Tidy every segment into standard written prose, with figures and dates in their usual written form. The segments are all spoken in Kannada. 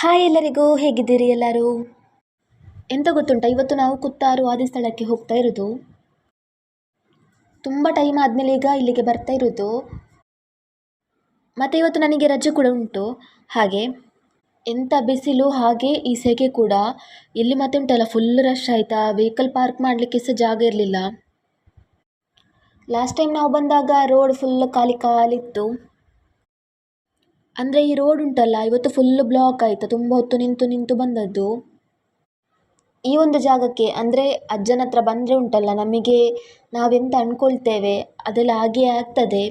ಹಾಯ್ ಎಲ್ಲರಿಗೂ, ಹೇಗಿದ್ದೀರಿ ಎಲ್ಲರೂ? ಎಂತ ಗೊತ್ತುಂಟ, ಇವತ್ತು ನಾವು ಕುತ್ತಾರು ಆದಿ ಸ್ಥಳಕ್ಕೆ ಹೋಗ್ತಾ ಇರೋದು. ತುಂಬ ಟೈಮ್ ಆದಮೇಲೆ ಈಗ ಇಲ್ಲಿಗೆ ಬರ್ತಾ ಇರೋದು. ಮತ್ತು ಇವತ್ತು ನನಗೆ ರಜೆ ಕೂಡ ಉಂಟು. ಹಾಗೆ ಎಂಥ ಬಿಸಿಲು, ಹಾಗೆ ಈ ಸೆಕೆ ಕೂಡ. ಇಲ್ಲಿ ಮತ್ತೆ ಉಂಟಲ್ಲ, ಫುಲ್ ರಶ್ ಆಯಿತಾ, ವೆಹಿಕಲ್ ಪಾರ್ಕ್ ಮಾಡಲಿಕ್ಕೆ ಸಹ ಜಾಗ ಇರಲಿಲ್ಲ. ಲಾಸ್ಟ್ ಟೈಮ್ ನಾವು ಬಂದಾಗ ರೋಡ್ ಫುಲ್ ಖಾಲಿ ಖಾಲಿತ್ತು. ಅಂದರೆ ಈ ರೋಡ್ ಉಂಟಲ್ಲ, ಇವತ್ತು ಫುಲ್ ಬ್ಲಾಕ್ ಆಯಿತು. ತುಂಬ ಹೊತ್ತು ನಿಂತು ನಿಂತು ಬಂದದ್ದು ಈ ಒಂದು ಜಾಗಕ್ಕೆ. ಅಂದರೆ ಅಜ್ಜನ ಹತ್ರ ಬಂದರೆ ಉಂಟಲ್ಲ, ನಮಗೆ ನಾವೆಂತ ಅಂದ್ಕೊಳ್ತೇವೆ ಅದೆಲ್ಲ ಹಾಗೇ ಆಗ್ತದೆ.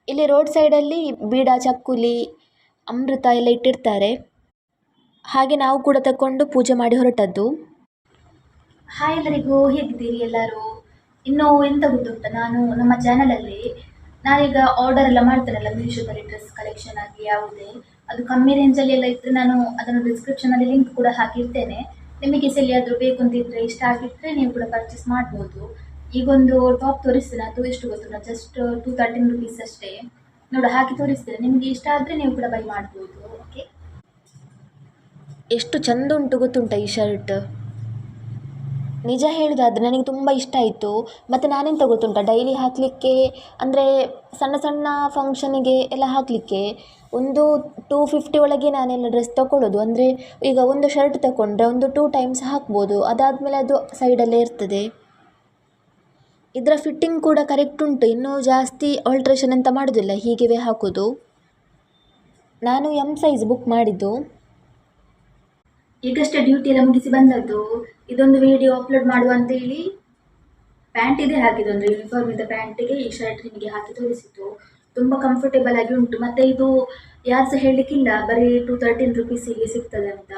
ಇಲ್ಲಿ ರೋಡ್ ಸೈಡಲ್ಲಿ ಬೀಡ, ಚಕ್ಕುಲಿ, ಅಮೃತ ಎಲ್ಲ ಇಟ್ಟಿರ್ತಾರೆ. ಹಾಗೆ ನಾವು ಕೂಡ ತಗೊಂಡು ಪೂಜೆ ಮಾಡಿ ಹೊರಟದ್ದು. ಹಾಯ್ ಎಲ್ಲರಿಗೂ, ಹೇಗಿದ್ದೀರಿ ಎಲ್ಲರೂ? ಇನ್ನು ಎಂತ ಗೊತ್ತುಂಟ, ನಾನು ನಮ್ಮ ಚಾನಲಲ್ಲಿ ನಾನೀಗ ಆರ್ಡರ್ ಎಲ್ಲ ಮಾಡ್ತೇನಲ್ಲ ಮೀಶೋದಲ್ಲಿ, ಡ್ರೆಸ್ ಕಲೆಕ್ಷನ್ ಆಗಿ ಯಾವುದೇ ಅದು ಕಮ್ಮಿ ರೇಂಜಲ್ಲಿ ಎಲ್ಲ ಇದ್ದರೆ ನಾನು ಅದನ್ನು ಡಿಸ್ಕ್ರಿಪ್ಷನಲ್ಲಿ ಲಿಂಕ್ ಕೂಡ ಹಾಕಿರ್ತೇನೆ. ನಿಮಗೆ ಎಲ್ಲಿಯಾದರೂ ಬೇಕು ಅಂತಿದ್ರೆ, ಇಷ್ಟ ಆಗಿದ್ದರೆ ನೀವು ಕೂಡ ಪರ್ಚೇಸ್ ಮಾಡ್ಬೋದು. ಈಗೊಂದು ಟಾಪ್ ತೋರಿಸ್ತೇನೆ, ಅದು ಎಷ್ಟು ಗೊತ್ತುಂಟ, ಜಸ್ಟ್ 213 ರುಪೀಸ್ ಅಷ್ಟೇ. ನೋಡಿ ಹಾಕಿ ತೋರಿಸ್ತೇನೆ, ನಿಮಗೆ ಇಷ್ಟ ಆದರೆ ನೀವು ಕೂಡ ಬೈ ಮಾಡ್ಬೋದು. ಓಕೆ, ಎಷ್ಟು ಚೆಂದ ಉಂಟು ಗೊತ್ತುಂಟ ಈ ಶರ್ಟ್. ನಿಜ ಹೇಳೋದಾದರೆ ನನಗೆ ತುಂಬ ಇಷ್ಟ ಆಯಿತು. ಮತ್ತು ನಾನೆಂತ ಗೊತ್ತುಂಟ, ಡೈಲಿ ಹಾಕಲಿಕ್ಕೆ ಅಂದರೆ ಸಣ್ಣ ಸಣ್ಣ ಫಂಕ್ಷನಿಗೆ ಎಲ್ಲ ಹಾಕಲಿಕ್ಕೆ ಒಂದು 250 ಒಳಗೆ ನಾನೆಲ್ಲ ಡ್ರೆಸ್ ತಗೊಳ್ಳೋದು. ಅಂದರೆ ಈಗ ಒಂದು ಶರ್ಟ್ ತಗೊಂಡ್ರೆ ಒಂದು 2 ಟೈಮ್ಸ್ ಹಾಕ್ಬೋದು, ಅದಾದಮೇಲೆ ಅದು ಸೈಡಲ್ಲೇ ಇರ್ತದೆ. ಇದರ ಫಿಟ್ಟಿಂಗ್ ಕೂಡ ಕರೆಕ್ಟ್ ಉಂಟು, ಇನ್ನೂ ಜಾಸ್ತಿ ಆಲ್ಟ್ರೇಷನ್ ಅಂತ ಮಾಡೋದಿಲ್ಲ, ಹೀಗೆ ಹಾಕೋದು. ನಾನು ಎಮ್ ಸೈಜ್ ಬುಕ್ ಮಾಡಿದ್ದು. ಈಗಷ್ಟೇ ಡ್ಯೂಟಿ ಎಲ್ಲ ಮುಗಿಸಿ ಬಂದದ್ದು. ಇದೊಂದು ವಿಡಿಯೋ ಅಪ್ಲೋಡ್ ಮಾಡುವ ಅಂತೇಳಿ ಪ್ಯಾಂಟ್ ಇದೆ ಹಾಕಿದ್ದು, ಅಂದರೆ ಯೂನಿಫಾರ್ಮ್ ಇದ್ದ ಪ್ಯಾಂಟಿಗೆ ಈ ಶರ್ಟ್ ನಿಮಗೆ ಹಾಕಿ ತೋರಿಸಿತ್ತು. ತುಂಬ ಕಂಫರ್ಟೇಬಲ್ ಆಗಿ ಉಂಟು. ಮತ್ತು ಇದು ಯಾರು ಸಹ ಹೇಳಲಿಕ್ಕಿಲ್ಲ, ಬರೀ 213 ರುಪೀಸಿಗೆ ಸಿಗ್ತದೆ ಅಂತ.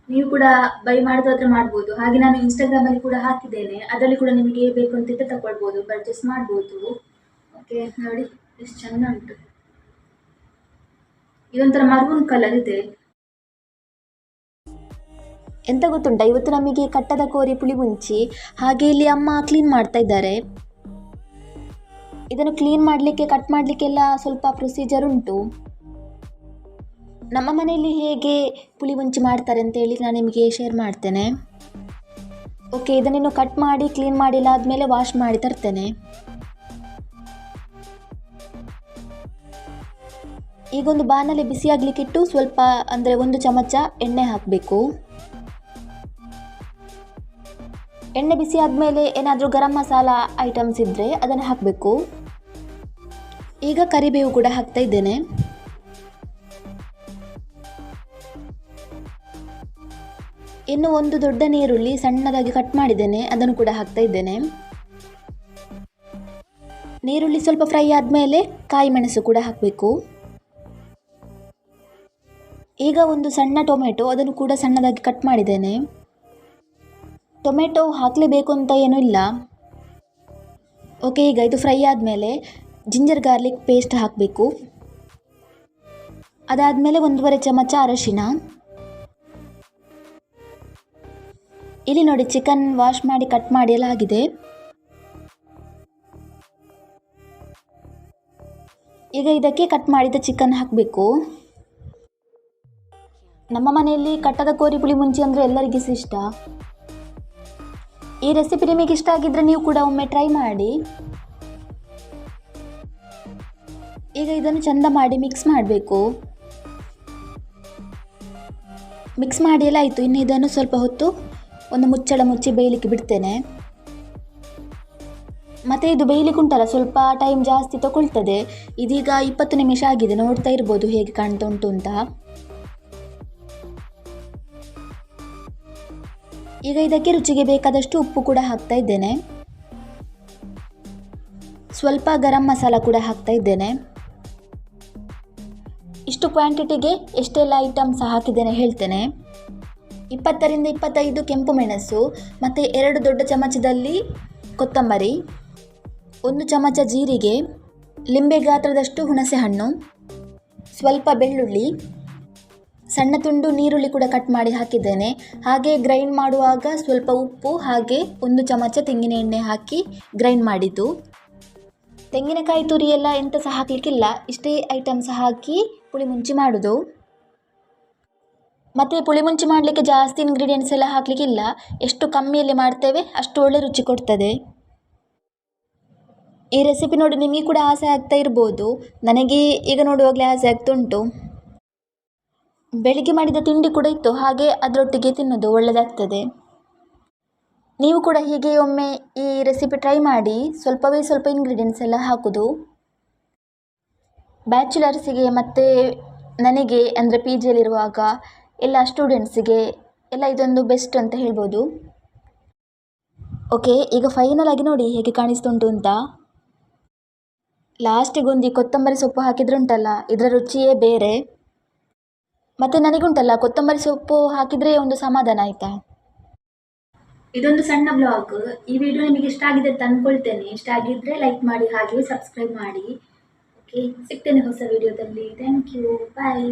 ನೀವು ಕೂಡ ಬೈ ಮಾಡೋದಾದ್ರೆ ಮಾಡ್ಬೋದು. ಹಾಗೆ ನಾನು ಇನ್ಸ್ಟಾಗ್ರಾಮಲ್ಲಿ ಕೂಡ ಹಾಕಿದ್ದೇನೆ, ಅದರಲ್ಲಿ ಕೂಡ ನಿಮಗೆ ಬೇಕು ಅಂತಿದ್ದರೆ ತಗೊಳ್ಬೋದು, ಪರ್ಚೇಸ್ ಮಾಡ್ಬೋದು. ಓಕೆ, ನೋಡಿ ಎಷ್ಟು ಚೆಂದ ಉಂಟು. ಇದೊಂಥರ ಮರೂನ್ ಕಲರ್ ಇದೆ. ಎಂತ ಗೊತ್ತುಂಟ, ಇವತ್ತು ನಮಗೆ ಕಟ್ಟದ ಕೋರಿ ಪುಳಿಮುಂಚಿ. ಹಾಗೆ ಇಲ್ಲಿ ಅಮ್ಮ ಕ್ಲೀನ್ ಮಾಡ್ತಾ ಇದ್ದಾರೆ. ಇದನ್ನು ಕ್ಲೀನ್ ಮಾಡಲಿಕ್ಕೆ, ಕಟ್ ಮಾಡಲಿಕ್ಕೆಲ್ಲ ಸ್ವಲ್ಪ ಪ್ರೊಸೀಜರ್ ಉಂಟು. ನಮ್ಮ ಮನೆಯಲ್ಲಿ ಹೇಗೆ ಪುಳಿಮುಂಚಿ ಮಾಡ್ತಾರೆ ಅಂತೇಳಿ ನಾನು ನಿಮಗೆ ಶೇರ್ ಮಾಡ್ತೇನೆ. ಓಕೆ, ಇದನ್ನೇನು ಕಟ್ ಮಾಡಿ ಕ್ಲೀನ್ ಮಾಡಿಲ್ಲ ಆದಮೇಲೆ ವಾಶ್ ಮಾಡಿ ತರ್ತೇನೆ. ಈಗೊಂದು ಬಾಣಲೆ ಬಿಸಿ ಆಗಲಿಕ್ಕಿಟ್ಟು ಸ್ವಲ್ಪ, ಅಂದರೆ 1 ಚಮಚ ಎಣ್ಣೆ ಹಾಕಬೇಕು. ಎಣ್ಣೆ ಬಿಸಿ ಆದಮೇಲೆ ಏನಾದರೂ ಗರಂ ಮಸಾಲ ಐಟಮ್ಸ್ ಇದ್ದರೆ ಅದನ್ನು ಹಾಕಬೇಕು. ಈಗ ಕರಿಬೇವು ಕೂಡ ಹಾಕ್ತಾ ಇದ್ದೇನೆ. ಇನ್ನು ಒಂದು ದೊಡ್ಡ ನೀರುಳ್ಳಿ ಸಣ್ಣದಾಗಿ ಕಟ್ ಮಾಡಿದ್ದೇನೆ, ಅದನ್ನು ಕೂಡ ಹಾಕ್ತಾ ಇದ್ದೇನೆ. ನೀರುಳ್ಳಿ ಸ್ವಲ್ಪ ಫ್ರೈ ಆದಮೇಲೆ ಕಾಯಿ ಮೆಣಸು ಕೂಡ ಹಾಕಬೇಕು. ಈಗ ಒಂದು ಸಣ್ಣ ಟೊಮೆಟೊ, ಅದನ್ನು ಕೂಡ ಸಣ್ಣದಾಗಿ ಕಟ್ ಮಾಡಿದ್ದೇನೆ. ಟೊಮೆಟೊ ಹಾಕಲೇಬೇಕು ಅಂತ ಏನೂ ಇಲ್ಲ. ಓಕೆ, ಈಗ ಇದು ಫ್ರೈ ಆದಮೇಲೆ ಜಿಂಜರ್ ಗಾರ್ಲಿಕ್ ಪೇಸ್ಟ್ ಹಾಕಬೇಕು. ಅದಾದಮೇಲೆ 1.5 ಚಮಚ ಅರಶಿನ. ಇಲ್ಲಿ ನೋಡಿ, ಚಿಕನ್ ವಾಶ್ ಮಾಡಿ ಕಟ್ ಮಾಡಿ ಎಲ್ಲ ಆಗಿದೆ. ಈಗ ಇದಕ್ಕೆ ಕಟ್ ಮಾಡಿದ ಚಿಕನ್ ಹಾಕಬೇಕು. ನಮ್ಮ ಮನೆಯಲ್ಲಿ ಕಟ್ಟದ ಕೋರಿ ಪುಳಿಮುಂಚಿ ಅಂದರೆ ಎಲ್ಲರಿಗೂ ಸಹ ಇಷ್ಟ. ಈ ರೆಸಿಪಿ ನಿಮಗೆ ಇಷ್ಟ ಆಗಿದ್ದರೆ ನೀವು ಕೂಡ ಒಮ್ಮೆ ಟ್ರೈ ಮಾಡಿ. ಈಗ ಇದನ್ನು ಚೆಂದ ಮಾಡಿ ಮಿಕ್ಸ್ ಮಾಡಬೇಕು. ಮಿಕ್ಸ್ ಮಾಡಿ ಎಲ್ಲ ಆಯಿತು. ಇನ್ನು ಇದನ್ನು ಸ್ವಲ್ಪ ಹೊತ್ತು ಒಂದು ಮುಚ್ಚಳ ಮುಚ್ಚಿ ಬೇಯಲಿಕ್ಕೆ ಬಿಡ್ತೇನೆ. ಮತ್ತು ಇದು ಬೇಯಲಿಕ್ಕೆ ಉಂಟಲ್ಲ, ಸ್ವಲ್ಪ ಟೈಮ್ ಜಾಸ್ತಿ ತಗೊಳ್ತದೆ. ಇದೀಗ 20 ನಿಮಿಷ ಆಗಿದೆ, ನೋಡ್ತಾ ಇರ್ಬೋದು ಹೇಗೆ ಕಾಣ್ತಾ ಉಂಟು ಅಂತ. ಈಗ ಇದಕ್ಕೆ ರುಚಿಗೆ ಬೇಕಾದಷ್ಟು ಉಪ್ಪು ಕೂಡ ಹಾಕ್ತಾ ಇದ್ದೇನೆ. ಸ್ವಲ್ಪ ಗರಂ ಮಸಾಲ ಕೂಡ ಹಾಕ್ತಾ ಇದ್ದೇನೆ. ಇಷ್ಟು ಕ್ವಾಂಟಿಟಿಗೆ ಎಷ್ಟೆಲ್ಲ ಐಟಮ್ಸ್ ಹಾಕಿದ್ದೇನೆ ಹೇಳ್ತೇನೆ. 20 ರಿಂದ 25 ಕೆಂಪು ಮೆಣಸು, ಮತ್ತು 2 ದೊಡ್ಡ ಚಮಚದಲ್ಲಿ ಕೊತ್ತಂಬರಿ, 1 ಚಮಚ ಜೀರಿಗೆ, ಲಿಂಬೆ ಗಾತ್ರದಷ್ಟು ಹುಣಸೆ ಹಣ್ಣು, ಸ್ವಲ್ಪ ಬೆಳ್ಳುಳ್ಳಿ, ಸಣ್ಣ ತುಂಡು ನೀರುಳ್ಳಿ ಕೂಡ ಕಟ್ ಮಾಡಿ ಹಾಕಿದ್ದೇನೆ. ಹಾಗೆ ಗ್ರೈಂಡ್ ಮಾಡುವಾಗ ಸ್ವಲ್ಪ ಉಪ್ಪು, ಹಾಗೆ 1 ಚಮಚ ತೆಂಗಿನ ಎಣ್ಣೆ ಹಾಕಿ ಗ್ರೈಂಡ್ ಮಾಡಿದ್ದು. ತೆಂಗಿನಕಾಯಿ ತುರಿ ಎಲ್ಲ ಎಂತ ಸಹ ಹಾಕಲಿಕ್ಕಿಲ್ಲ, ಇಷ್ಟೇ ಐಟಮ್ಸ್ ಹಾಕಿ ಪುಳಿಮುಂಚಿ ಮಾಡೋದು. ಮತ್ತು ಪುಳಿ ಮುಂಚಿ ಮಾಡಲಿಕ್ಕೆ ಜಾಸ್ತಿ ಇಂಗ್ರೀಡಿಯೆಂಟ್ಸ್ ಎಲ್ಲ ಹಾಕಲಿಕ್ಕಿಲ್ಲ, ಎಷ್ಟು ಕಮ್ಮಿಯಲ್ಲಿ ಮಾಡ್ತೇವೆ ಅಷ್ಟು ಒಳ್ಳೆ ರುಚಿ ಕೊಡ್ತದೆ. ಈ ರೆಸಿಪಿ ನೋಡಿ ನಿಮಗೆ ಕೂಡ ಆಸೆ ಆಗ್ತಾ ಇರ್ಬೋದು, ನನಗೆ ಈಗ ನೋಡುವಾಗಲೇ ಆಸೆ ಆಗ್ತುಂಟು. ಬೆಳಿಗ್ಗೆ ಮಾಡಿದ ತಿಂಡಿ ಕೂಡ ಇತ್ತು, ಹಾಗೆ ಅದರೊಟ್ಟಿಗೆ ತಿನ್ನೋದು ಒಳ್ಳೆಯದಾಗ್ತದೆ. ನೀವು ಕೂಡ ಹೀಗೆ ಒಮ್ಮೆ ಈ ರೆಸಿಪಿ ಟ್ರೈ ಮಾಡಿ, ಸ್ವಲ್ಪವೇ ಸ್ವಲ್ಪ ಇಂಗ್ರೀಡಿಯೆಂಟ್ಸ್ ಎಲ್ಲ ಹಾಕೋದು. ಬ್ಯಾಚುಲರ್ಸಿಗೆ ಮತ್ತು ನನಗೆ ಅಂದರೆ ಪಿ ಜಿಯಲ್ಲಿರುವಾಗ ಎಲ್ಲ ಸ್ಟೂಡೆಂಟ್ಸಿಗೆ ಎಲ್ಲ ಇದೊಂದು ಬೆಸ್ಟ್ ಅಂತ ಹೇಳ್ಬೋದು. ಓಕೆ, ಈಗ ಫೈನಲ್ ಆಗಿ ನೋಡಿ ಹೇಗೆ ಕಾಣಿಸ್ತುಂಟು ಅಂತ. ಲಾಸ್ಟಿಗೊಂದು ಕೊತ್ತಂಬರಿ ಸೊಪ್ಪು ಹಾಕಿದ್ರೆ ಉಂಟಲ್ಲ, ಇದರ ರುಚಿಯೇ ಬೇರೆ. ಮತ್ತು ನನಗುಂಟಲ್ಲ ಕೊತ್ತಂಬರಿ ಸೊಪ್ಪು ಹಾಕಿದರೆ ಒಂದು ಸಮಾಧಾನ ಆಯಿತಾ. ಇದೊಂದು ಸಣ್ಣ ಬ್ಲಾಗ್. ಈ ವಿಡಿಯೋ ನಿಮಗೆ ಇಷ್ಟ ಆಗಿದೆ ಅಂತ ಅಂದ್ಕೊಳ್ತೇನೆ. ಇಷ್ಟ ಆಗಿದ್ದರೆ ಲೈಕ್ ಮಾಡಿ, ಹಾಗೆ ಸಬ್ಸ್ಕ್ರೈಬ್ ಮಾಡಿ. ಓಕೆ, ಸಿಗ್ತೇನೆ ಹೊಸ ವಿಡಿಯೋದಲ್ಲಿ. Thank you, bye.